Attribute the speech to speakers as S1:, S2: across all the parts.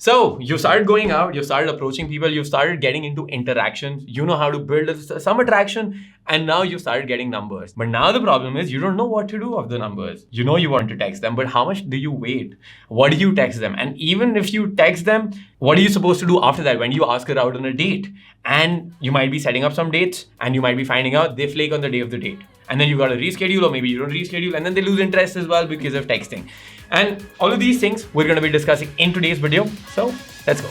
S1: So you started going out, you started approaching people, you started getting into interactions, you know how to build some attraction, and now you started getting numbers. But now the problem is you don't know what to do of the numbers. You know you want to text them, but how much do you wait? What do you text them? And even if you text them, what are you supposed to do after that when you ask her out on a date? And you might be setting up some dates and you might be finding out they flake on the day of the date. And then you got to reschedule, or maybe you don't reschedule, and then they lose interest as well because of texting. And all of these things we're going to be discussing in today's video. So let's go.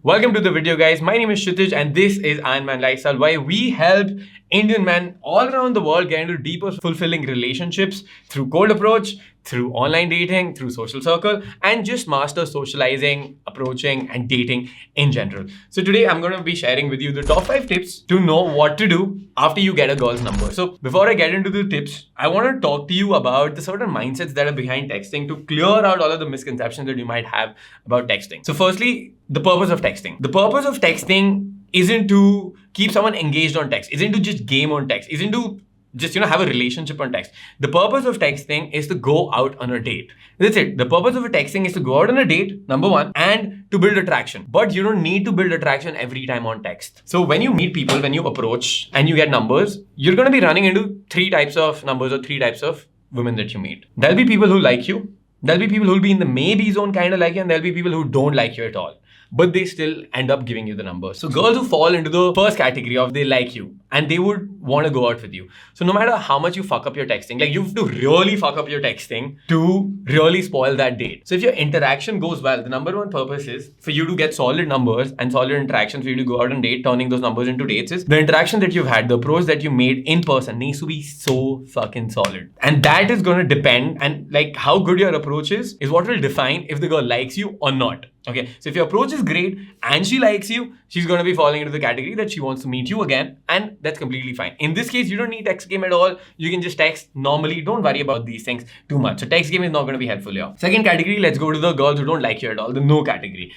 S1: Welcome to the video, guys. My name is Kshitij and this is Iron Man Lifestyle, where we help Indian men all around the world get into deeper, fulfilling relationships through cold approach, through online dating, through social circle, and just master socializing, approaching, and dating in general. So today I'm going to be sharing with you the top 5 tips to know what to do after you get a girl's number. So before I get into the tips, I want to talk to you about the certain mindsets that are behind texting to clear out all of the misconceptions that you might have about texting. So firstly, the purpose of texting. The purpose of texting isn't to keep someone engaged on text, isn't to just game on text, isn't to just, have a relationship on text. The purpose of texting is to go out on a date. That's it. The purpose of a texting is to go out on a date, number one, and to build attraction. But you don't need to build attraction every time on text. So when you meet people, when you approach and you get numbers, you're going to be running into 3 types of numbers or 3 types of women that you meet. There'll be people who like you. There'll be people who'll be in the maybe zone kind of like you, and there'll be people who don't like you at all, but they still end up giving you the numbers. So girls who fall into the first category of they like you and they would want to go out with you. So no matter how much you fuck up your texting, like you have to really fuck up your texting to really spoil that date. So if your interaction goes well, the number one purpose is for you to get solid numbers and solid interactions for you to go out on date, turning those numbers into dates is the interaction that you've had, the approach that you made in person needs to be so fucking solid. And that is going to depend, and like how good your approach is what will define if the girl likes you or not. Okay, so if your approach is great and she likes you, she's going to be falling into the category that she wants to meet you again, and that's completely fine. In this case, you don't need text game at all. You can just text normally. Don't worry about these things too much. So text game is not going to be helpful here. Second category, let's go to the girls who don't like you at all, the no category.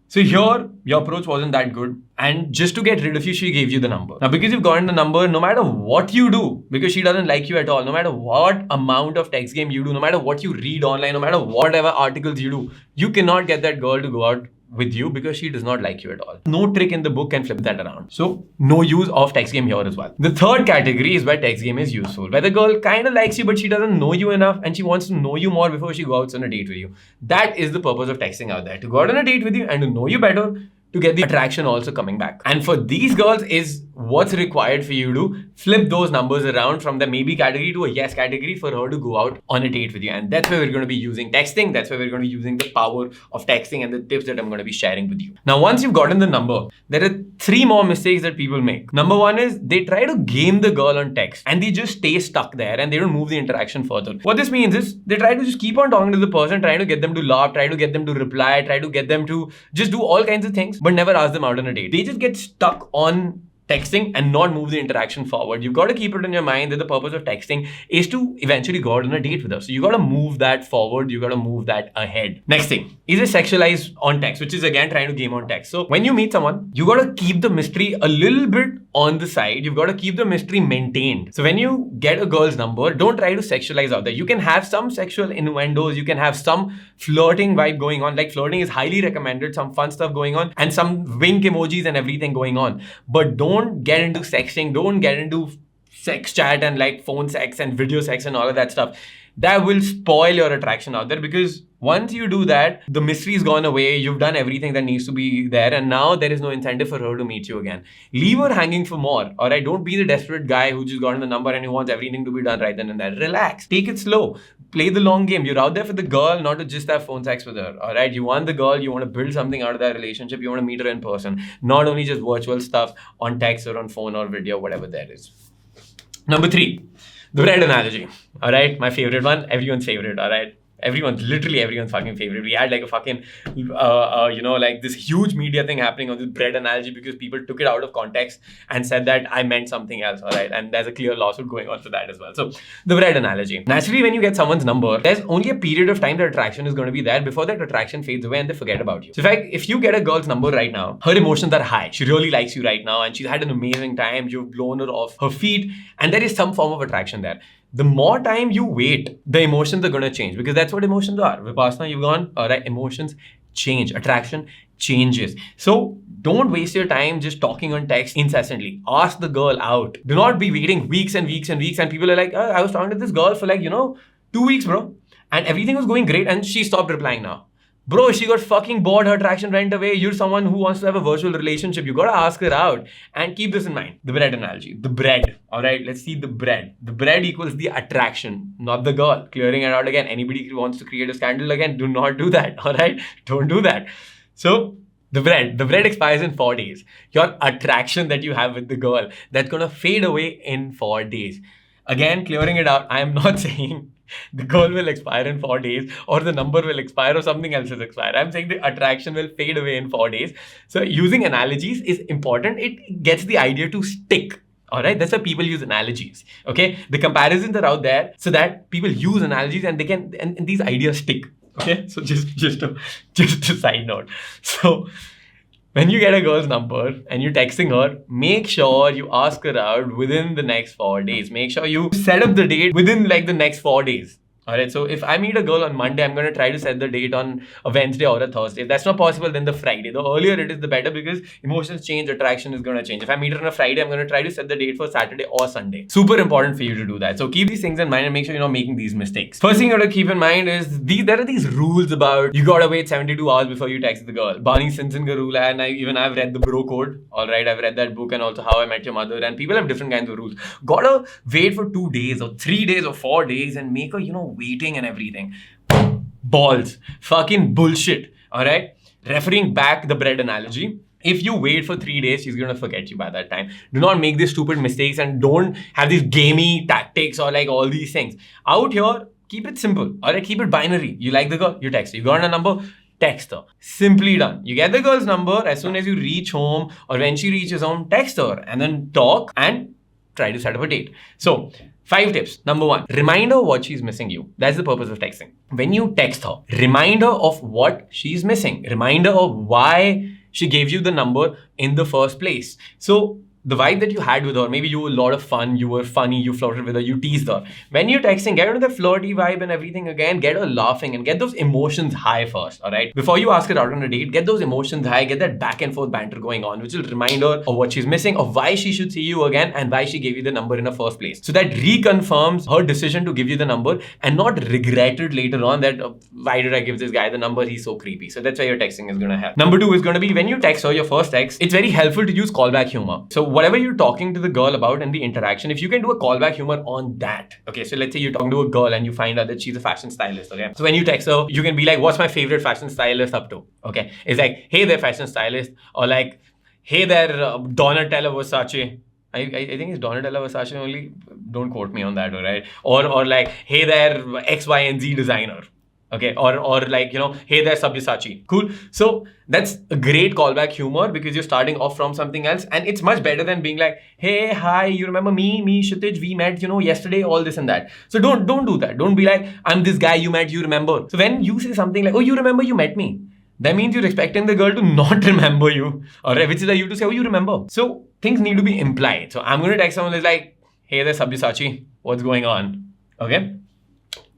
S1: So here, your approach wasn't that good, and just to get rid of you, she gave you the number. Now, because you've gotten the number, no matter what you do, because she doesn't like you at all, no matter what amount of text game you do, no matter what you read online, no matter whatever articles you do, you cannot get that girl to go out with you because she does not like you at all. No trick in the book can flip that around. So no use of text game here as well. The third category is where text game is useful, where the girl kind of likes you but she doesn't know you enough and she wants to know you more before she goes out on a date with you. That is the purpose of texting out there, to go out on a date with you and to know you better, to get the attraction also coming back. And for these girls is what's required for you to flip those numbers around from the maybe category to a yes category for her to go out on a date with you. And that's where we're going to be using texting. That's where we're going to be using the power of texting and the tips that I'm going to be sharing with you. Now, once you've gotten the number, there are 3 more mistakes that people make. Number one is they try to game the girl on text and they just stay stuck there and they don't move the interaction further. What this means is they try to just keep on talking to the person, trying to get them to laugh, try to get them to reply, try to get them to just do all kinds of things, but never ask them out on a date. They just get stuck on texting and not move the interaction forward. You've got to keep it in your mind that the purpose of texting is to eventually go out on a date with us. So you got to move that forward. You got to move that ahead. Next thing is a sexualize on text, which is again trying to game on text. So when you meet someone, you got to keep the mystery a little bit on the side. You've got to keep the mystery maintained. So when you get a girl's number, don't try to sexualize out there. You can have some sexual innuendos. You can have some flirting vibe going on. Like flirting is highly recommended. Some fun stuff going on and some wink emojis and everything going on. But don't get into sexting, don't get into sex chat and like phone sex and video sex and all of that stuff. That will spoil your attraction out there, because once you do that, the mystery's gone away, you've done everything that needs to be there, and now there is no incentive for her to meet you again. Leave her hanging for more, alright? Don't be the desperate guy who just got the number and who wants everything to be done right then and there. Relax, take it slow, play the long game. You're out there for the girl, not to just have phone sex with her, alright? You want the girl, you want to build something out of that relationship, you want to meet her in person, not only just virtual stuff on text or on phone or video, whatever that is. Number 3. The bread analogy, all right? My favorite one, everyone's favorite, all right? literally everyone's fucking favorite. We had like a fucking, like this huge media thing happening on this bread analogy because people took it out of context and said that I meant something else, all right? And there's a clear lawsuit going on for that as well. So the bread analogy. Naturally, when you get someone's number, there's only a period of time that attraction is going to be there before that attraction fades away and they forget about you. So if you get a girl's number right now, her emotions are high. She really likes you right now and she's had an amazing time. You've blown her off her feet and there is some form of attraction there. The more time you wait, the emotions are going to change because that's what emotions are. Vipassana, you've gone, all right, emotions change, attraction changes. So don't waste your time just talking on text incessantly. Ask the girl out. Do not be waiting weeks and weeks and weeks and people are like, oh, I was talking to this girl for 2 weeks, bro. And everything was going great and she stopped replying now. Bro, she got fucking bored, her attraction went away. You're someone who wants to have a virtual relationship. You gotta ask her out. And keep this in mind. The bread analogy. The bread. Alright, let's see the bread. The bread equals the attraction, not the girl. Clearing it out again. Anybody who wants to create a scandal again, do not do that. Alright? Don't do that. So, the bread expires in 4 days. Your attraction that you have with the girl, that's gonna fade away in 4 days. Again, clearing it out, I am not saying the girl will expire in 4 days or the number will expire or something else will expire. I'm saying the attraction will fade away in 4 days. So using analogies is important. It gets the idea to stick. All right, that's why people use analogies. Okay, the comparisons are out there so that people use analogies and they can and these ideas stick. Okay, so just a side note. So when you get a girl's number and you're texting her, make sure you ask her out within the next 4 days. Make sure you set up the date within the next 4 days. Alright, so if I meet a girl on Monday, I'm going to try to set the date on a Wednesday or a Thursday. If that's not possible, then the Friday. The earlier it is, the better because emotions change, attraction is going to change. If I meet her on a Friday, I'm going to try to set the date for Saturday or Sunday. Super important for you to do that. So keep these things in mind and make sure you're not making these mistakes. First thing you got to keep in mind is there are these rules about you got to wait 72 hours before you text the girl. Barney Stinson ka rule hai, and I've read the Bro Code. Alright, I've read that book and also How I Met Your Mother, and people have different kinds of rules. Gotta wait for 2 days or 3 days or 4 days and make her, waiting and everything. Balls. Fucking bullshit. Alright? Referring back the bread analogy. If you wait for 3 days, she's gonna forget you by that time. Do not make these stupid mistakes and don't have these gamey tactics or all these things. Out here, keep it simple. Alright? Keep it binary. You like the girl, you text her. You got a number, text her. Simply done. You get the girl's number as soon as you reach home or when she reaches home, text her and then talk and try to set up a date. So, 5 tips. Number 1, remind her what she's missing you. That's the purpose of texting. When you text her, remind her of what she's missing. Remind her of why she gave you the number in the first place. So the vibe that you had with her, maybe you were a lot of fun, you were funny, you flirted with her, you teased her. When you're texting, get into the flirty vibe and everything again, get her laughing and get those emotions high first, all right? Before you ask her out on a date, get those emotions high, get that back and forth banter going on, which will remind her of what she's missing, of why she should see you again and why she gave you the number in the first place. So that reconfirms her decision to give you the number and not regret it later on that, why did I give this guy the number? He's so creepy. So that's why your texting is going to help. Number 2 is going to be when you text her, your first text, it's very helpful to use callback humor. So whatever you're talking to the girl about in the interaction, if you can do a callback humor on that. Okay, so let's say you're talking to a girl and you find out that she's a fashion stylist. Okay, so when you text her, you can be like, what's my favorite fashion stylist up to? Okay, it's like, hey there, fashion stylist, or like, hey there, Donatella Versace. I think it's Donatella Versace only. Don't quote me on that, alright? Or like, hey there, X, Y, and Z designer. Okay, or like, hey there, Sabyasachi. Cool. So that's a great callback humor because you're starting off from something else and it's much better than being like, hey, hi, you remember me, Kshitij, we met, yesterday, all this and that. So don't do that. Don't be like, I'm this guy you met, you remember. So when you say something like, oh, you remember you met me, that means you're expecting the girl to not remember you, or which is like you to say, oh, you remember. So things need to be implied. So I'm going to text someone that's like, hey there, Sabyasachi, what's going on? Okay.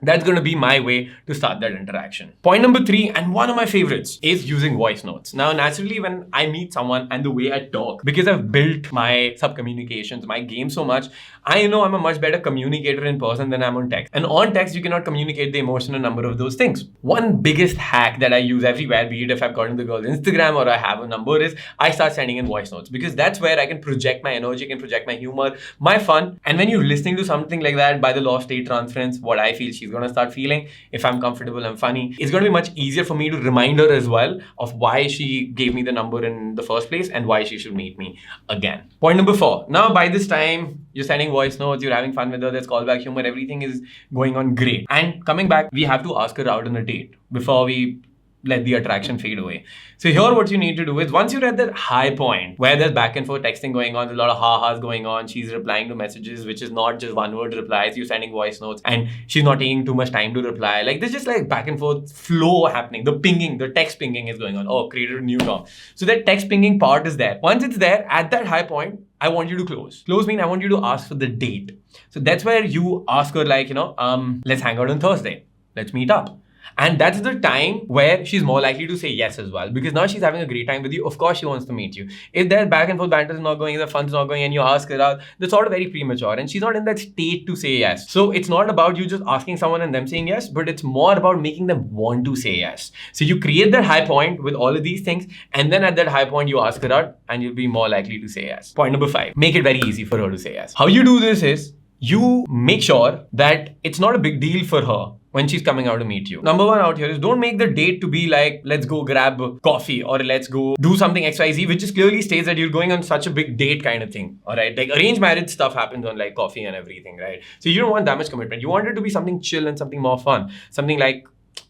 S1: That's going to be my way to start that interaction. Point number 3, and one of my favorites, is using voice notes. Now, naturally, when I meet someone and the way I talk, because I've built my sub-communications, my game so much, I know I'm a much better communicator in person than I'm on text. And on text, you cannot communicate the emotional number of those things. One biggest hack that I use everywhere, be it if I've gotten the girl's Instagram or I have a number, is I start sending in voice notes because that's where I can project my energy, I can project my humor, my fun. And when you're listening to something like that, by the law of state transference, what I feel she's going to start feeling. If I'm comfortable, I'm funny. It's going to be much easier for me to remind her as well of why she gave me the number in the first place and why she should meet me again. Point number 4. Now, by this time, you're sending voice notes, you're having fun with her, there's callback humor, everything is going on great. And coming back, we have to ask her out on a date before we let the attraction fade away. So here what you need to do is, once you're at that high point where there's back and forth texting going on, there's a lot of ha-has going on, she's replying to messages which is not just one word replies, you're sending voice notes and she's not taking too much time to reply. Like there's just like back and forth flow happening. The pinging, the text pinging is going on. Oh, created a new term. So that text pinging part is there. Once it's there, at that high point, I want you to close. Close means I want you to ask for the date. So that's where you ask her like, let's hang out on Thursday. Let's meet up. And that's the time where she's more likely to say yes as well, because now she's having a great time with you. Of course, she wants to meet you. If their back and forth banter is not going, if the fun's not going, and you ask her out, that's sort of very premature, and she's not in that state to say yes. So it's not about you just asking someone and them saying yes, but it's more about making them want to say yes. So you create that high point with all of these things, and then at that high point, you ask her out, and you'll be more likely to say yes. Point number 5, make it very easy for her to say yes. How you do this is, you make sure that it's not a big deal for her when she's coming out to meet you. Number 1 out here is, don't make the date to be like, let's go grab coffee or let's go do something XYZ, which just clearly states that you're going on such a big date kind of thing. All right. Like arranged marriage stuff happens on like coffee and everything, right? So you don't want that much commitment. You want it to be something chill and something more fun. Something like,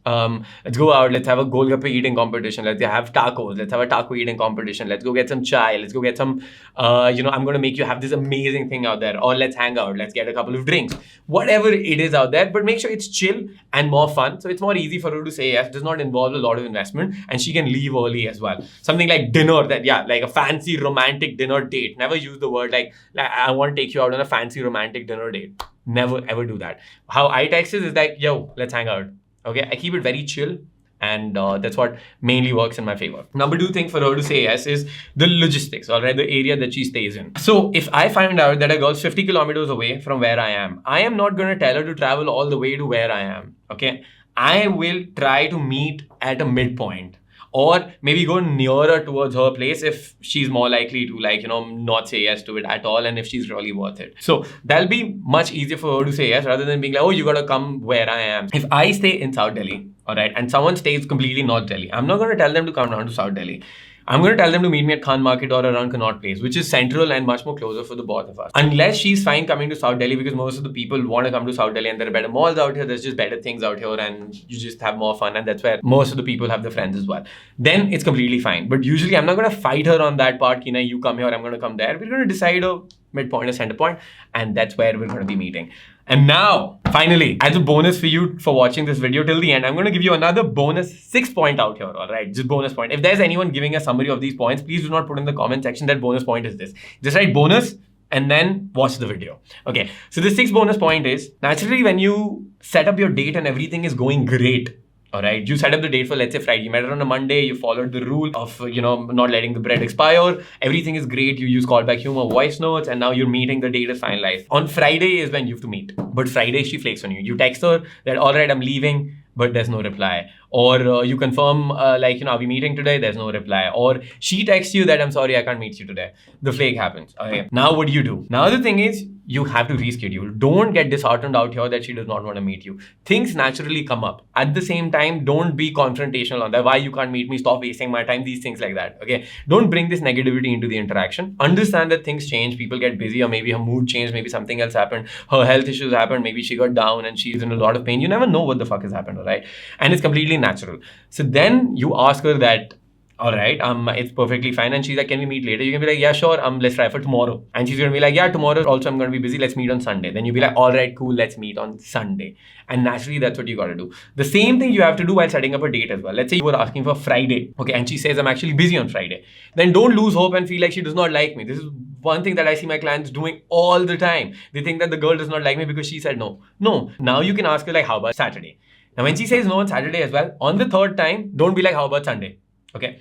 S1: let's go out, let's have a golgappe eating competition, let's have tacos, let's have a taco eating competition, let's go get some chai, let's go get some, I'm going to make you have this amazing thing out there, or let's hang out, let's get a couple of drinks, whatever it is out there, but make sure it's chill and more fun. So it's more easy for her to say yes, it does not involve a lot of investment, and she can leave early as well. Something like dinner, like a fancy romantic dinner date. Never use the word like I want to take you out on a fancy romantic dinner date. Never ever do that. How I text is like, yo, let's hang out. Okay, I keep it very chill, and that's what mainly works in my favor. Number 2 thing for her to say yes is the logistics, all right, the area that she stays in. So if I find out that a girl's 50 kilometers away from where I am not going to tell her to travel all the way to where I am, okay? I will try to meet at a midpoint, or maybe go nearer towards her place if she's more likely to not say yes to it at all, and if she's really worth it. So that'll be much easier for her to say yes, rather than being like, oh, you gotta come where I am. If I stay in South Delhi, all right, and someone stays completely North Delhi, I'm not going to tell them to come down to South Delhi. I'm going to tell them to meet me at Khan Market or around Connaught Place, which is central and much more closer for the both of us. Unless she's fine coming to South Delhi, because most of the people want to come to South Delhi and there are better malls out here, there's just better things out here and you just have more fun, and that's where most of the people have their friends as well. Then it's completely fine. But usually I'm not going to fight her on that part, you come here, I'm going to come there. We're going to decide a midpoint or center point, and that's where we're going to be meeting. And now, finally, as a bonus for you for watching this video till the end, I'm going to give you another bonus 6 point out here, all right? Just bonus point. If there's anyone giving a summary of these points, please do not put in the comment section that bonus point is this. Just write bonus and then watch the video. Okay, so the 6th bonus point is, naturally, when you set up your date and everything is going great, all right, you set up the date for, let's say, Friday. You met her on a Monday. You followed the rule of, not letting the bread expire. Everything is great. You use callback humor, voice notes, and now you're meeting. The date is finalized. On Friday is when you have to meet. But Friday, she flakes on you. You text her that, all right, I'm leaving, but there's no reply. Or you confirm, are we meeting today? There's no reply. Or she texts you that, I'm sorry, I can't meet you today. The flake happens. Okay. Now what do? Now the thing is, you have to reschedule. Don't get disheartened out here that she does not want to meet you. Things naturally come up. At the same time, don't be confrontational on that. Why you can't meet me? Stop wasting my time. These things like that. Okay. Don't bring this negativity into the interaction. Understand that things change. People get busy, or maybe her mood changed. Maybe something else happened. Her health issues happened. Maybe she got down and she's in a lot of pain. You never know what the fuck has happened, all right? And it's completely natural. So then you ask her that, all right, it's perfectly fine. And she's like, can we meet later? You can be like, yeah, sure. Let's try for tomorrow. And she's going to be like, yeah, tomorrow also I'm going to be busy. Let's meet on Sunday. Then you'll be like, all right, cool. Let's meet on Sunday. And naturally, that's what you got to do. The same thing you have to do while setting up a date as well. Let's say you were asking for Friday. Okay. And she says, I'm actually busy on Friday. Then don't lose hope and feel like she does not like me. This is one thing that I see my clients doing all the time. They think that the girl does not like me because she said no. No. Now you can ask her like, how about Saturday? Now, when she says no on Saturday as well, on the 3rd time, don't be like, how about Sunday? Okay.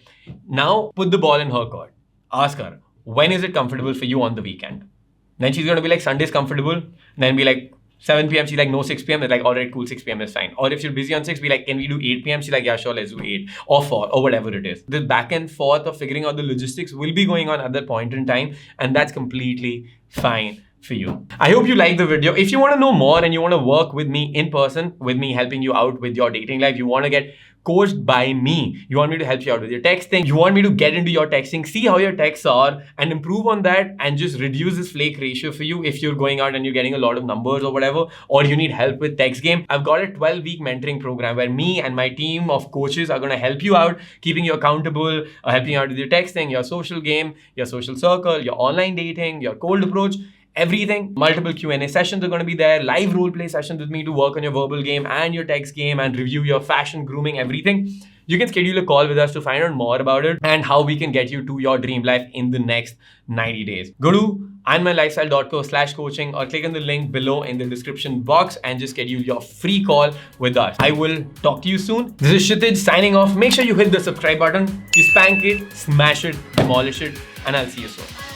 S1: Now put the ball in her court. Ask her, when is it comfortable for you on the weekend? Then she's going to be like, Sunday's comfortable. Then be like, 7 p.m. She's like, no, 6 p.m. It's like, all right, cool, 6 p.m. is fine. Or if you're busy on 6, be like, can we do 8 p.m.? She's like, yeah, sure, let's do 8 or 4 or whatever it is. The back and forth of figuring out the logistics will be going on at that point in time. And that's completely fine for you. I hope you like the video. If you want to know more and you want to work with me in person, with me helping you out with your dating life, you want to get coached by me, you want me to help you out with your texting, you want me to get into your texting, see how your texts are and improve on that and just reduce this flake ratio for you if you're going out and you're getting a lot of numbers or whatever, or you need help with text game, I've got a 12-week mentoring program where me and my team of coaches are going to help you out, keeping you accountable, helping you out with your texting, your social game, your social circle, your online dating, your cold approach, everything. Multiple Q&A sessions are going to be there, live role play sessions with me to work on your verbal game and your text game and review your fashion, grooming, everything. You can schedule a call with us to find out more about it and how we can get you to your dream life in the next 90 days. Go to ironmanlifestyle.co/coaching or click on the link below in the description box and just schedule your free call with us. I will talk to you soon. This is Kshitij signing off. Make sure you hit the subscribe button, you spank it, smash it, demolish it, and I'll see you soon.